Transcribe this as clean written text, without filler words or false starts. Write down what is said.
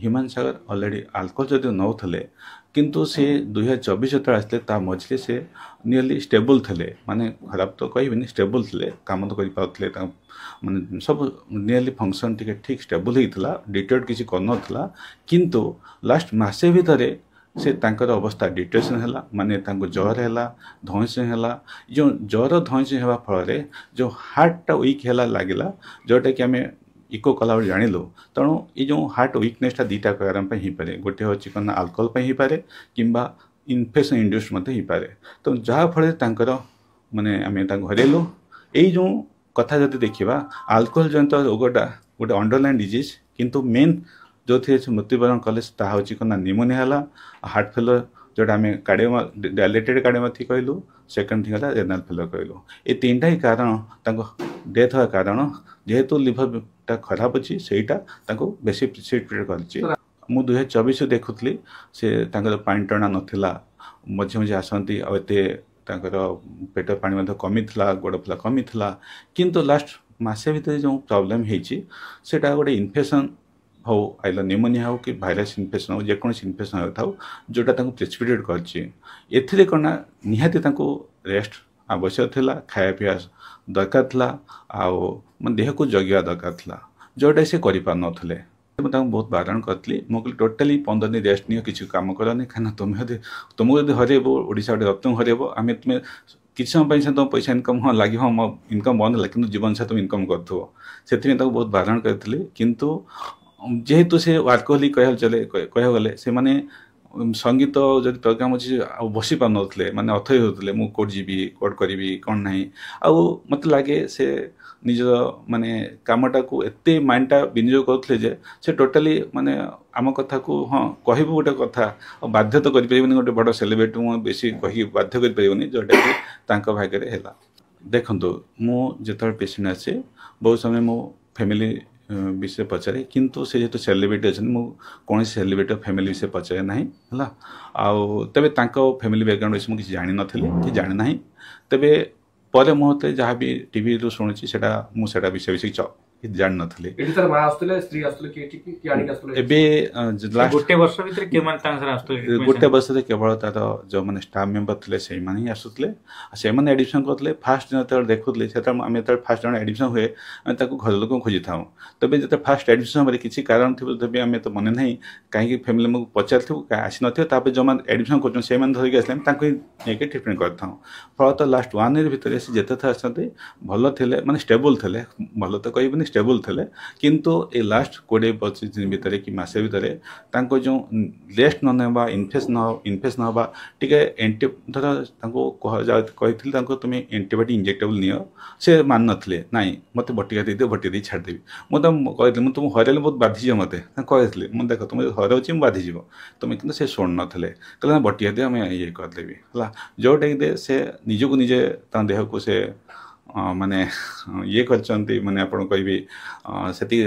ହ୍ୟୁମାନ ସାଗର already alcohol ଯଦି ନେଉଥିଲେ କିନ୍ତୁ ସେ 2024 ଯେତେବେଳେ ଆସିଲେ ତା ମଝିରେ ସେ ନିୟରଲି ଷ୍ଟେବୁଲ୍ ଥିଲେ, ମାନେ ଖରାପ ତ କହିବିନି, ଷ୍ଟେବୁଲ୍ ଥିଲେ, କାମ ତ କରିପାରୁଥିଲେ, ମାନେ ସବୁ ନିୟରଲି ଫଙ୍କସନ୍ ଟିକେ ଠିକ୍ ଷ୍ଟେବୁଲ୍ ହେଇଥିଲା, ଡିଟେକ୍ଟ କିଛି କରିନଥିଲା। କିନ୍ତୁ ଲାଷ୍ଟ ମାସେ ଭିତରେ ସେ ତାଙ୍କର ଅବସ୍ଥା ଡିଟେକ୍ସନ୍ ହେଲା, ମାନେ ତାଙ୍କୁ ଜ୍ୱର ହେଲା, ଧଇଁସଇଁ ହେଲା। ଯେଉଁ ଜ୍ୱର ଧଇଁସଇଁ ହେବା ଫଳରେ ଯେଉଁ ହାର୍ଟଟା ୱିକ୍ ହେଲା ଲାଗିଲା, ଯେଉଁଟାକି ଆମେ ଇକୋ କଲାବେଳେ ଜାଣିଲୁ। ତେଣୁ ଏ ଯେଉଁ ହାର୍ଟ ୱିକନେସଟା ଦୁଇଟା କାରଣ ପାଇଁ ହେଇପାରେ, ଗୋଟିଏ ହେଉଛି କ'ଣ ଆଲକୋହଲ ପାଇଁ ହେଇପାରେ କିମ୍ବା ଇନଫେକ୍ସନ୍ ଇଣ୍ଡ୍ୟୁସ୍ ମଧ୍ୟ ହେଇପାରେ। ତେଣୁ ଯାହାଫଳରେ ତାଙ୍କର ମାନେ ଆମେ ତାଙ୍କୁ ହରେଇଲୁ। ଏଇ ଯେଉଁ କଥା ଯଦି ଦେଖିବା, ଆଲକୋହଲ ଜନିତ ରୋଗଟା ଗୋଟେ ଅଣ୍ଡରଲାଇନ୍ ଡିଜିଜ୍, କିନ୍ତୁ ମେନ୍ ଯେଉଁଥିରେ ସେ ମୃତ୍ୟୁବରଣ କଲେ ତାହା ହେଉଛି କ'ଣ ନିମୋନିଆ ହେଲା, ହାର୍ଟ ଫେଲର ଯେଉଁଟା ଆମେ ଡାଇଲେଟେଡ୍ କାର୍ଡ଼ିଓମାଇଓପାଥି କହିଲୁ, ସେକେଣ୍ଡ ଥିଙ୍ଗ ହେଲା ରେନାଲ ଫେଲର କହିଲୁ। ଏ ତିନିଟା ହିଁ କାରଣ ତାଙ୍କ ଡେଥ୍ ହେବା କାରଣ। ଯେହେତୁ ଲିଭରଟା ଖରାପ ଅଛି, ସେଇଟା ତାଙ୍କୁ ବେଶୀ ପ୍ରିସିପିଟେଟ୍ କରିଛି। ମୁଁ 2024 ଦେଖୁଥିଲି, ସେ ତାଙ୍କର ପାଣି ଟଣା ନଥିଲା, ମଝି ମଝି ଆସନ୍ତି, ଆଉ ଏତେ ତାଙ୍କର ପେଟ ପାଣି ମଧ୍ୟ କମିଥିଲା, ଗୋଡ଼ ଫୁଲା କମିଥିଲା। କିନ୍ତୁ ଲାଷ୍ଟ ମାସେ ଭିତରେ ଯେଉଁ ପ୍ରୋବ୍ଲେମ୍ ହେଇଛି, ସେଇଟା ଗୋଟେ ଇନଫେକ୍ସନ୍ ହଉ, ଆଇଦର ନିମୋନିଆ ହଉ କି ଭାଇରସ୍ ଇନଫେକ୍ସନ୍ ହଉ, ଯେକୌଣସି ଇନଫେକ୍ସନ୍ ହେଉଥାଉ, ଯେଉଁଟା ତାଙ୍କୁ ପ୍ରେସିପିଟେଟ୍ କରିଛି। ଏଥିରେ କ'ଣ ନା ନିହାତି ତାଙ୍କୁ ରେଷ୍ଟ ଆବଶ୍ୟକ ଥିଲା, ଖାଇବା ପିଇବା ଦରକାର ଥିଲା, ଆଉ ମାନେ ଦେହକୁ ଜଗିବା ଦରକାର ଥିଲା, ଯେଉଁଟା ସେ କରିପାରୁନଥିଲେ। ମୁଁ ତାଙ୍କୁ ବହୁତ ବାରଣ କରିଥିଲି। ମୁଁ କହିଲି ଟୋଟାଲି 15 ଦିନ ରେଷ୍ଟ ନିଅ, କିଛି କାମ କରନି, କାହିଁକିନା ତୁମକୁ ଯଦି ହରେଇବ, ଓଡ଼ିଶା ଗୋଟେ ରତ୍ନକୁ ହରେଇବ, ଆମେ ତୁମେ କିଛି ସମୟ ପାଇଁ ତୁମ ପଇସା ଇନକମ୍ ଲାଗିବ, ମୋ ଇନକମ୍ ବନ୍ଦ ହେଲା, କିନ୍ତୁ ଜୀବନ ସାରା ତୁମେ ଇନକମ୍ କରୁଥିବ। ସେଥିପାଇଁ ତାଙ୍କୁ ବହୁତ ବାରଣ କରିଥିଲି। କିନ୍ତୁ ଯେହେତୁ ସେ ୱାର୍କହୋଲିକ୍ କହିବାକୁ ଗଲେ, ସେମାନେ ସଙ୍ଗୀତ ଯଦି ପ୍ରୋଗ୍ରାମ୍ ଅଛି ଆଉ ବସି ପାରୁନଥିଲେ, ମାନେ ଅଥୟ ହେଉଥିଲେ, ମୁଁ କେଉଁଠି ଯିବି, କେଉଁଠି କରିବି, କ'ଣ ନାହିଁ। ଆଉ ମୋତେ ଲାଗେ ସେ ନିଜର ମାନେ କାମଟାକୁ ଏତେ ମାଇଣ୍ଡଟା ବିନିଯୋଗ କରୁଥିଲେ ଯେ ସେ ଟୋଟାଲି ମାନେ ଆମ କଥାକୁ ହଁ କହିବୁ ଗୋଟେ କଥା, ଆଉ ବାଧ୍ୟ ତ କରିପାରିବନି, ଗୋଟେ ବଡ଼ ସେଲିବ୍ରିଟି ମୁଁ ବେଶୀ କହିକି ବାଧ୍ୟ କରିପାରିବନି, ଯେଉଁଟାକି ତାଙ୍କ ଭାଗ୍ୟରେ ହେଲା। ଦେଖନ୍ତୁ, ମୁଁ ଯେତେବେଳେ ପେସେଣ୍ଟ ଆସେ, ବହୁତ ସମୟ ମୁଁ ଫ୍ୟାମିଲି ବିଷୟ ପଚାରେ, କିନ୍ତୁ ସେ ଯେହେତୁ ସେଲିବ୍ରିଟି ଅଛନ୍ତି, ମୁଁ କୌଣସି ସେଲିବ୍ରିଟି ଫ୍ୟାମିଲି ବିଷୟ ପଚାରେ ନାହିଁ ହେଲା। ଆଉ ତେବେ ତାଙ୍କ ଫ୍ୟାମିଲି ବ୍ୟାକଗ୍ରାଉଣ୍ଡ ବିଷୟରେ ମୁଁ କିଛି ଜାଣିନଥିଲି କି ଜାଣେ ନାହିଁ। ତେବେ ପରେ ମୁହୂର୍ତ୍ତେ ଯାହା ବି ଟିଭିରୁ ଶୁଣୁଛି, ସେଇଟା ମୁଁ ସେଇଟା ବିଷୟ ଜାଣିନଥିଲି। ଏବେ ଗୋଟେ ବର୍ଷରେ କେବଳ ତାର ଯେଉଁମାନେ ଷ୍ଟାଫ୍ ମେମ୍ବର ଥିଲେ ସେଇମାନେ ହିଁ ଆସୁଥିଲେ, ସେମାନେ ଆଡମିସନ୍ କରୁଥିଲେ। ଫାଷ୍ଟ ଦିନ ଯେତେବେଳେ ଦେଖୁଥିଲେ, ସେତେବେଳେ ଆମେ ଯେତେବେଳେ ଫାଷ୍ଟ ଜଣ ଆଡମିସନ୍ ହୁଏ, ଆମେ ତାକୁ ଘର ଲୋକଙ୍କୁ ଖୋଜିଥାଉ। ତେବେ ଯେତେବେଳେ ଫାଷ୍ଟ ଆଡମିସନ୍ ସମୟରେ କିଛି କାରଣ ଥିବ, ତେବେ ଆମେ ତ ମନେ ନାହିଁ କାହିଁକି ଫ୍ୟାମିଲି ଆମକୁ ପଚାରିଥିବୁ, ଆସିନଥିବ। ତାପରେ ଯେଉଁମାନେ ଆଡମିସନ୍ କରୁଛନ୍ତି ସେମାନେ ଧରିକି ଆସିଲେ, ଆମେ ତାଙ୍କୁ ହିଁ ନେଇକି ଟ୍ରିଟମେଣ୍ଟ କରିଥାଉ। ଫଳତଃ ଲାଷ୍ଟ 1 ଇୟର୍ ଭିତରେ ସେ ଯେତେଥର ଆସନ୍ତି ଭଲ ଥିଲେ, ମାନେ ଷ୍ଟେବୁଲ୍ ଥିଲେ, ଭଲ ତ କହିବିନି, ଷ୍ଟେବୁଲ୍ ଥିଲେ। କିନ୍ତୁ ଏ ଲାଷ୍ଟ 20-25 ଦିନ ଭିତରେ କି ମାସେ ଭିତରେ ତାଙ୍କ ଯେଉଁ ରେଷ୍ଟ ନ ନେବା, ଇନଫେକ୍ସନ୍ ହେବା, ଟିକେ ଧର ତାଙ୍କୁ କହିଥିଲି ତାଙ୍କୁ ତୁମେ ଆଣ୍ଟିବାୟୋଟିକ୍ ଇଞ୍ଜେକ୍ଟେବଲ୍ ନିଅ, ସେ ମାନୁନଥିଲେ। ନାଇଁ ମୋତେ ବଟିକା ଦେଇଦିଅ, ବଟିକା ଦେଇ ଛାଡ଼ିଦେବି। ମୁଁ ତାଙ୍କୁ କହିଥିଲି, ମୁଁ ତୁମକୁ ହରେଇଲେ ବହୁତ ବାଧିଯିବ ମୋତେ, ତାଙ୍କୁ କହିଥିଲି। ମୁଁ ଦେଖ, ତୁମେ ହରଉଛି ମୁଁ ବାଧିଯିବ, ତୁମେ କିନ୍ତୁ ସେ ଶୁଣୁନଥିଲେ। କହିଲେ ନା ବଟିକା ଦିଅ, ଆମେ ଇଏ କରିଦେବି ହେଲା। ଯେଉଁଟାକି ସେ ନିଜକୁ ନିଜେ ତାଙ୍କ ଦେହକୁ ସେ ମାନେ ଇଏ କରିଛନ୍ତି, ମାନେ ଆପଣ କହିବି ସେତିକି